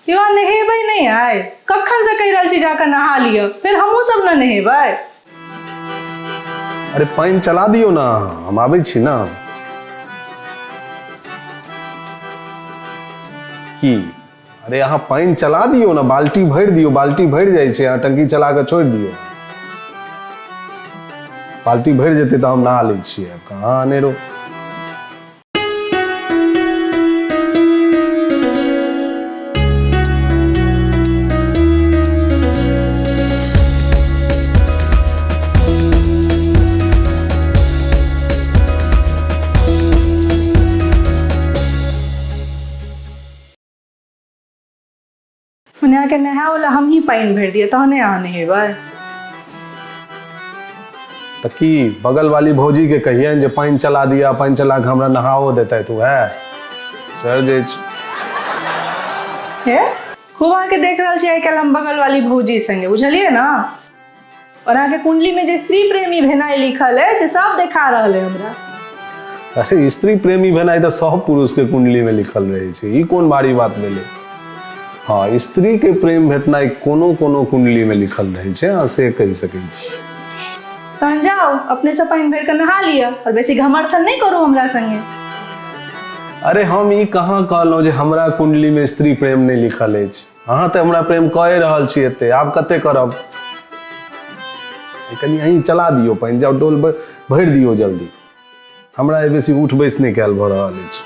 यहाँ नहेबै नहीं आए कखन से कह रहा जाकर नहा लियो फिर हमहू सब न नहेबै। अरे पानी चला दियो ना हम आबै छी ना। की अरे यहाँ पानी चला दियो ना बाल्टी भर दियो बाल्टी भर जाए छे यहाँ टंकी चला के छोड़ दियो बाल्टी भर जेते तो हम नहा ले छिए। अब कहाँ आने रो। यहाँ के नहा वाला हम ही पानी भर दिए तहने यहाँ नहेबै। तो की बगल वाली भौजी के कहिए जे पानी चला दिया पानी चला के हमरा नहाओ देता है तू है सर जे हे खूब अहाँ के देख रहा छे हम बगल वाली भौजी संगे बुझलिए ना। और अहाँ के कुंडली में जे स्त्री प्रेमी भेनाई लिखल है से सब देखा रहा है हमरा। अरे स्त्री प्रेमी भेनाई तो सब पुरुष के कुंडली में लिखल रहे छे ई कौन बारी बात भेले। हाँ स्त्री के प्रेम भेटनाई कोनो कोनो कुंडली में लिखल रहे छे हाँ से कह सकै छी। तहन जाओ अपने से पानी भर कर नहा लिया और बेसी घमर्थन नहीं करू हमरा संगे। अरे हम ई कहाँ कहलौं जे हमरा कुंडली में स्त्री प्रेम नहीं लिखल अछि। अहाँ तो हमरा प्रेम कए रहल छी एते आब कते करब। कनी अहीं चला दियो पानी जाओ डोल भर दियो जल्दी हमरा बेसी उठ बैस नहीं कैल भ रहल अछि।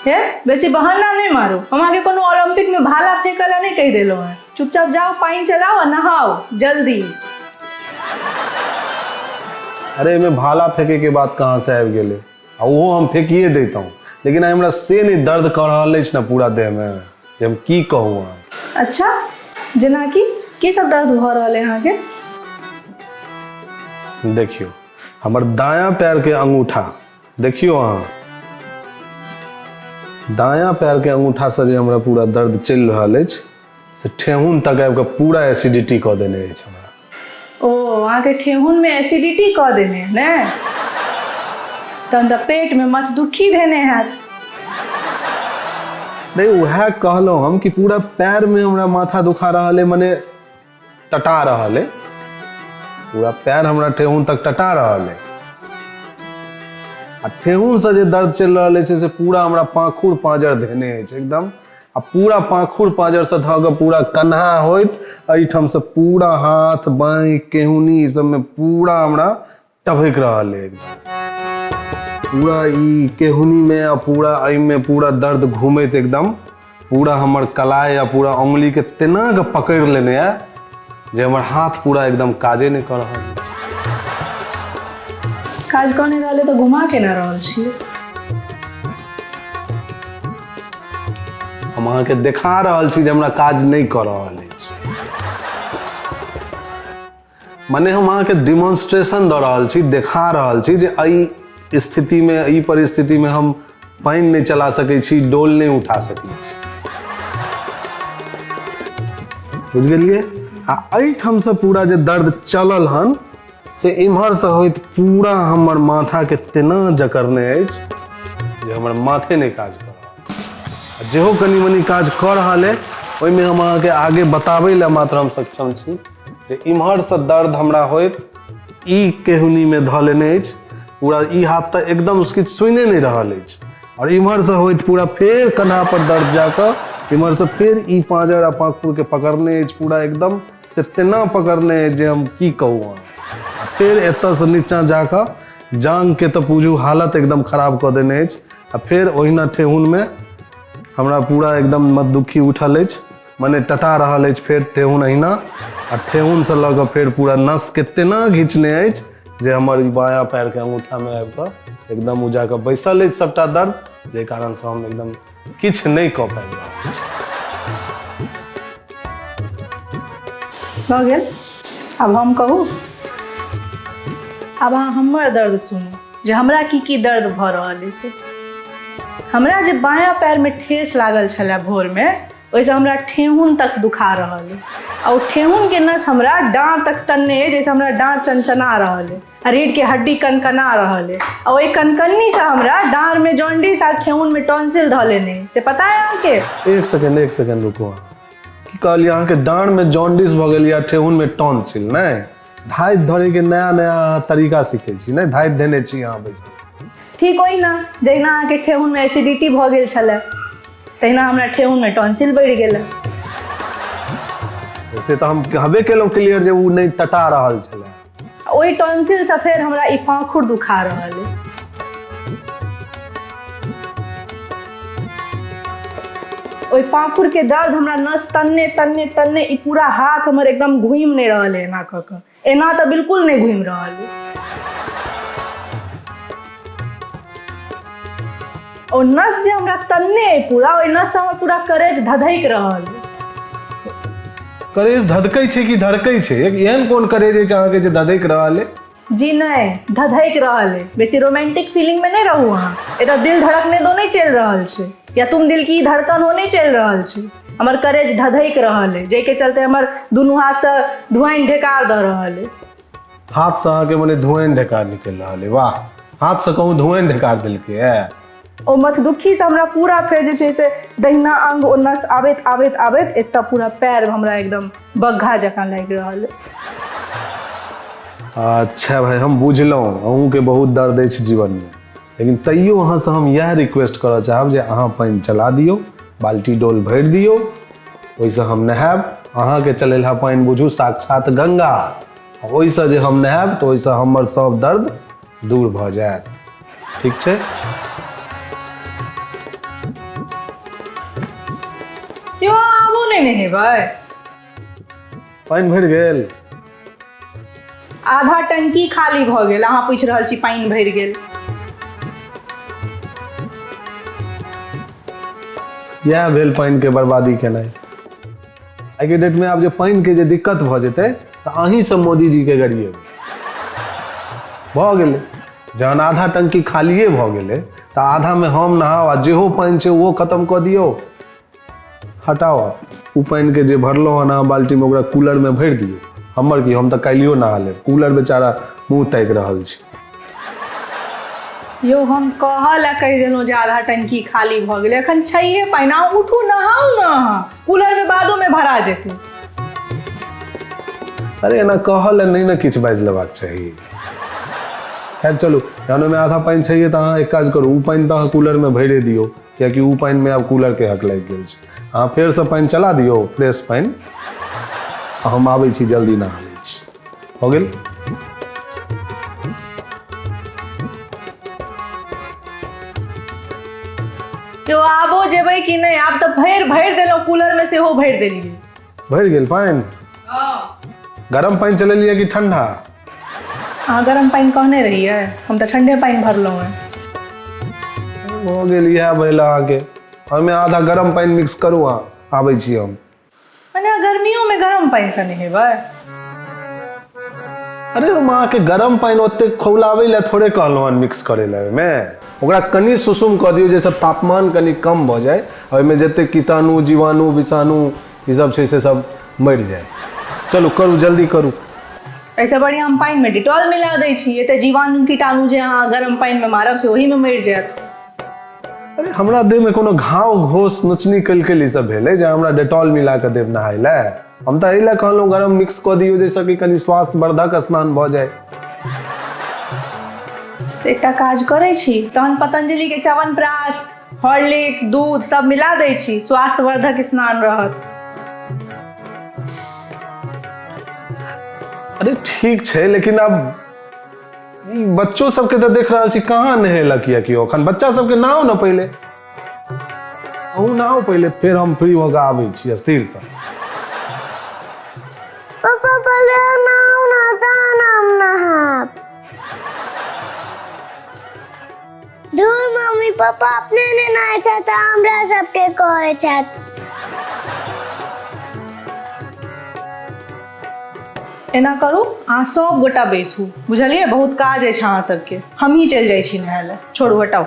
हे बेसी बहाना नहीं मारो हम आगे कोनो ओलंपिक में भाला फेंकला नहीं कह देलो है। चुपचाप जाओ पानी चलाओ और नहाओ जल्दी। अरे मैं भाला फेंके के बात कहाँ से आबि गेले वो हम फेंकिए देता हूँ लेकिन हमरा से नहीं दर्द कर रहल अछि ना पूरा देह में जे हम की कहूँ। अच्छा जना की सब दर्द भ रहल है यहाँ के। देखियो हमर दायां पैर के अंगूठा देखियो अहाँ दायां पैर के अंगूठा से जे हमरा पूरा दर्द चल रहल अछि से ठेहुन तक आबि के पूरा एसिडिटी कऽ देने अछि हमरा। ओ अहाँ के ठेहुन में एसिडिटी कऽ देने है ने तहन तऽ पेट में मत दुखी देने हैत। नहीं वह कहलौं हम कि पूरा पैर में हमरा माथा दुखा रहल है मने टटा रहल है पूरा पैर हमरा ठेहुन तक टटा रहल है आ ठेहुन से जे दर्द चल रहल है से पूरा हमरा पाखुर पाँजर देने है एकदम आ पूरा पाखुर पाँजर से धऽ पूरा कन्हा होइत एहिठाम से पूरा हाथ बाँह केहुनी सब में पूरा हमरा टभक रहल है एकदम पूरा ई केहुनी में आ पूरा एहि में पूरा दर्द घूमैत एकदम पूरा हमर कलाई या पूरा उंगली के तेना के पकड़ लेने है जे हमर हाथ पूरा एकदम काजे नहीं कर रहल है। काज करने रहले तो घुमा के ना रहल छियै। हम अहाँ के देखा रहल छी जे हमरा काज नहीं कर रहल अछि मने हम अहाँ के डिमॉन्स्ट्रेशन दऽ रहल छी देखा रहल छी जे एहि स्थिति में ई परिस्थिति में हम पानी नहीं चला सकै छी डोल नहीं उठा सकै छी बुझ गेलिए। आ एहिठाम से पूरा जे दर्द चलल हन से इम्हर से होइत पूरा हमर माथा के तेना जकरने अछि जे हमर माथे नहीं काज कर रहल जेहो कनी मनी काज कर रहल है ओहि में हम अहाँ के आगे बताबै ला मात्र हम सक्षम छी जे इम्हर से दर्द हमरा होइत ई केहुनी में धऽ लेने अछि पूरा ई हाथ तक एकदम उसकी सुने नहीं रहल अछि और इम्हर से होइत पूरा फेर कन्हा पर दर्द जाकर इम्हर से फिर ई पाँजर आ पाखुर के पकड़ने अछि पूरा एकदम से तेना पकड़ने अछि जे हम की कहूँ अहाँ फिर एतऽ से नीचा जाकर जांग के तो पूछू हालत एकदम खराब कऽ देने अछि आ फिर ओहिना ठेहुन में हमरा पूरा एकदम मत दुखी उठल अछि मने टटा रहल अछि फेर ठेहुन अहिना आ ठेहुन से लऽ कऽ फेर पूरा नस के तेना घिचने अछि जे हमर बायां पैर के अंगूठा में आबि कऽ एकदम उ जाकऽ बैसल अछि सबटा दर्द जे कारण से हम एकदम किछु नहीं कऽ पाबि रहल छी। भऽ गेल अब हम कहूँ अब अहाँ हमर दर्द सुनू जे हमरा की दर्द भऽ रहल है से। हमरा जे बायां पैर में ठेस लागल छलै भोर में वैसे हमरा ठेहुन तक दुखा रहल है और ठेहुन के नस हमरा डाँड़ तक तन्ने है, जैसे हमरा डाँड़ चनचना रहल है, रीढ़ के हड्डी कनकना रहल है और वही कनकन्नी से हमरा डाँड़ में जॉन्डिस और ठेहुन में टॉन्सिल धले नहीं से पता है आपके। एक सेकंड रुको। की कहलिए अहाँ के डाँड़ में जॉन्डिस भ गेल या ठेहुन में टॉन्सिल नहीं धाइत धरे के नया नया तरीका सीखे छी नहीं धाइत देने छी अहाँ बैसल ठीक होई ना जहिना अहाँके ठेहुन में एसिडिटी भ गेल छलै तहिना हमरा ठेहुन में टॉन्सिल बढ़ि गेल। वैसे तो हम कहबे केलहुँ क्लियर जे उ नहीं टटा रहल छलै ओहि टॉन्सिल से फिर हमरा ई पाखुर दुखा रहल है। ओहि पाखुर के दर्द हमरा नस तन्ने तन्ने तन्ने ई पूरा हाथ हमर एकदम घूम नहीं रहल है एना क के, एना तो बिल्कुल नहीं घूम रहल है। और नस जे हमरा तन्ने है पूरा ओहि नस से हमर पूरा करेज धधक रहल है। करेज धधकै छै कि धड़कै छै एहन कोन करेज अछि अहाँके जे धधक रहल है? जी नहीं धधक रहल है। बेसी रोमांटिक फीलिंग में नहीं रहू अहाँ, एटा दिल धड़कने दो नहीं चल रहल छै या तुम दिल की धड़कन हो नहीं चल रहल छै, हमर करेज धधक रहल है जे के चलते हमर दुनू हाथ से धुआं ढेकार द रहल है। हाथ से अहाँके मने धुआं ढेकार निकल रहल है? वाह, हाथ से कहूँ धुआं ढेकार देलकै है। ओ मत दुखी से हमरा पूरा फिर जे छै से दहिना अंग ओ नस आबैत आबैत आबैत एतऽ पूरा पैर हमरा एकदम बग्घा जकाँ लागि रहल है। अच्छा भाई हम बुझलहुँ अहूँ के बहुत दर्द अछि जीवन में, लेकिन तैयो अहाँ से हम यह रिक्वेस्ट करऽ चाहब जे अहाँ पानि चला दियौ, बाल्टी डोल भरि दियौ, ओहिसँ हम नहायब। अहाँके चलेला पानि बुझू साक्षात गंगा, ओहिसँ जे हम नहायब तऽ ओहिसँ हमर सब दर्द दूर भऽ जायत। ठीक छै? क्यों आबू नहीं नहेबै? पानि भरि गेल? आधा टंकी खाली भ गेल, अहाँ पूछि रहल छी पानि भरि गेल। यह भेल पानि के बर्बादी केनाइ। आइ के डेट में आब जे पानि के जे दिक्कत भऽ जेतै तऽ अहीं सब मोदी जी के गरिएबै। भऽ गेलै, जहन आधा टंकी खालिए भऽ गेलै तऽ आधा में हम नहाओ आ जेहो पानि छै ओहो खत्म कऽ दियौ। हटाओ उ पानि के जे भरलहुँ हन अहाँ बाल्टी में ओकरा कूलर में भरि दियौ। हमर की, हम तऽ काल्हियो नहा लेब, कूलर बेचारा मुँह ताकि रहल छै। यो हम कहला कहि देलहुँ जे आधा टंकी खाली भऽ गेलै, एखन छैहे पानि, अहाँ उठू नहाउ ना, कूलर में बादो में भरा जेतै। अरे एना कहल नहीं ना किछु बाजि लेबाक चाही। खैर चलू, जहन ओहिमे आधा पानि छैहे तऽ अहाँ एक काज करू, उ पानि तऽ अहाँ कूलर में भरिए दियौ, कियाकि उ पानि में आब कूलर के हक लागि गेल छै। अहाँ फेर से पानि चला दियौ, फ्रेश पानि, हम आबै छी जल्दी नहा लै छी। हो गेल? यो आबो जेबै कि नहीं? आब तऽ भरि देलहुँ कूलर में, सेहो भरि देलियै। भरि गेल पानि? गरम पानि चलेलियै कि ठंडा? अहाँ गरम पानि कहने रहियै, हम तऽ ठंडे पानि भरलहुँ है। हो गेल, इएह भेल अहाँके। ओहिमे आधा गरम पानि मिक्स करू, अहाँ आबै छी हम। मने गर्मियों में गरम पानि से नहेबै? अरे हम अहाँके गरम पानि ओते खौलाबै लए थोड़े कहलहुँ हन मिक्स करै लए। ओहिमे ओकरा कनि सुसुम कऽ दियौ जाहिसँ तापमान कनि कम भऽ जाए, ओहिमे जतेक कीटाणु जीवाणु विषाणु ई सब छै से सब मरि जाए। चलू करू, जल्दी करू। ऐसे बढ़िया हम पानि में डिटॉल मिला दै छी, एते जीवाणु कीटाणु जे अहाँ गरम पानि में मारब से ओही में मरि जायत। अरे हमरा देह में कोनो घाव घोस नोचनी कलकल ई सब भेलै जे हमरा डेटॉल मिला कऽ देब नहाय लए? हम तऽ एहि लए कहलहुँ गरम मिक्स कऽ दियौ जाहिसँ कि कनि स्वास्थ्य वर्धक स्नान भऽ जाए। एकटा काज करै छी, तहन पतंजलि के च्यवनप्राश, हॉर्लिक्स, दूध सब मिला दै छी, स्वास्थ्यवर्धक स्नान रहत। अरे ठीक छै, लेकिन अब ई बच्चों सबके तऽ देख रहल छी कहाँ नहेलक या केओ। अखन बच्चा सबके नहाओ न पहिले, अहूँ नहाओ पहिले, फिर हम फ्री होकर आबै छी स्थिर से। पापा पहले नहाओ ना, जानम नहाब। दूर मम्मी पापा अपने ने नहाय छथि, हमरा सबके कहै छथि। एना करू, अहाँ सब गोटा बैसू, बुझलियै? बहुत काज अछि अहाँ सबके, हम ही चलि जाइ छी नहाय लए। छोड़ू, हटाओ।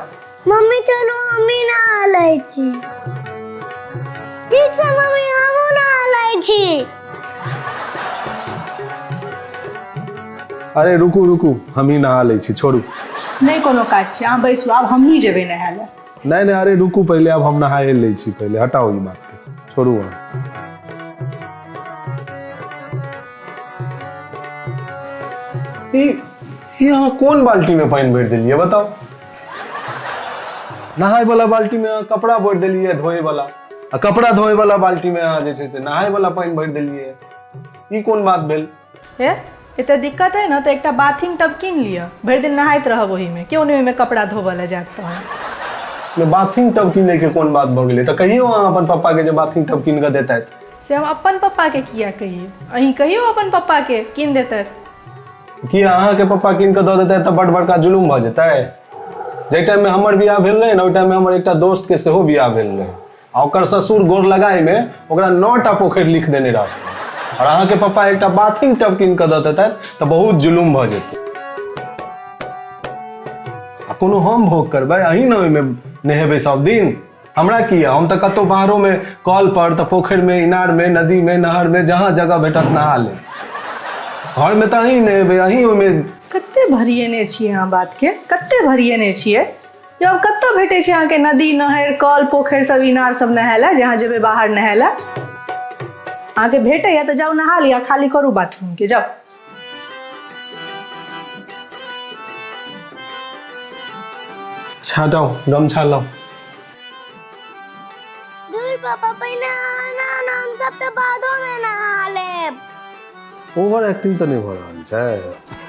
मम्मी चलो, हम ही नहा लै छी। ठीक से मम्मी हमू नहा लै छी। अरे रुकू रुकू, हम ही नहा लै छी, छोड़ू। नहीं कोनो काज छै, अहाँ बैसू, आब हमही जेबै नहाय लए। नहीं अरे रुकू, पहले अब हम नहाए लै छी, पहले हटाओ ई बात के, छोड़ू अहाँ। ई अहाँ कोन बाल्टी में पानी भरि देलिए बताओ? नहाय वाला बाल्टी में अहाँ कपड़ा भरि देलिए धोए वाला, आ कपड़ा धोए वाला बाल्टी में अहाँ जे छै से नहाय वाला पानी भरि देलिए। ई कोन बात भेल? एते दिक्कत है ना तो एक बाथिंग टब कीन लिया, भरि दिन नहाइत रहब वही में, क्यों नहीं ओहिमे कपड़ा धोबऽ लए जात तो। बाथिंग टब किने के कोन बात भ गेलै? तऽ कहियो अहाँ अपन पप्पा के जे बाथिंग टब कीन के देतैथ। से हम अपन पप्पा के किया कहिए, अहीं कहियो अपन पप्पा के कीन देतैथ। कि अहाँ के पप्पा कीन के दऽ देतैथ तऽ बड़ बड़का जुलुम भऽ जेतै। जाहि टाइम में हमर बियाह भेल रहै ने, ओहि टाइम में हमर एकटा दोस्त के सेहो बियाह भेल रहै, आ ओकर ससुर गोर लगाई में ओकरा 9टा पोखरि लिख देने रहथिन, और अहाँ के पप्पा एकटा बाथिंग टब कीन के दऽ देतैथ तऽ बहुत जुलुम भऽ जेतै। आ कोनो हम भोग करबै, अहीं ने ओहिमे नहेबै सब दिन, हमरा की है? हम तऽ कतौ बाहरो में कल पर तऽ पोखरि में, इनार में, नदी में, नहर में, जहाँ जगह भेटत नहा ले। घर में तऽ अहीं नहेबै, अहीं ओहिमे। कते भरिएने छियै अहाँ बात के, कते भरिएने छियै? जब कतऽ भेटै छै अहाँके नदी, नहर, कल, पोखरि सब, इनार सब नहाय लए, जहाँ जेबै बाहर नहाय लए? अहाँके भेटैया तऽ जाउ नहा लिया, खाली करू बाथरूम के, जाउ। अच्छा जाओ, गमछा लाओ। दूर पापा पहिने नहाना, हम सब तो बादो में नहा लेब। ओवर एक्टिंग तो नहीं हो रहा है।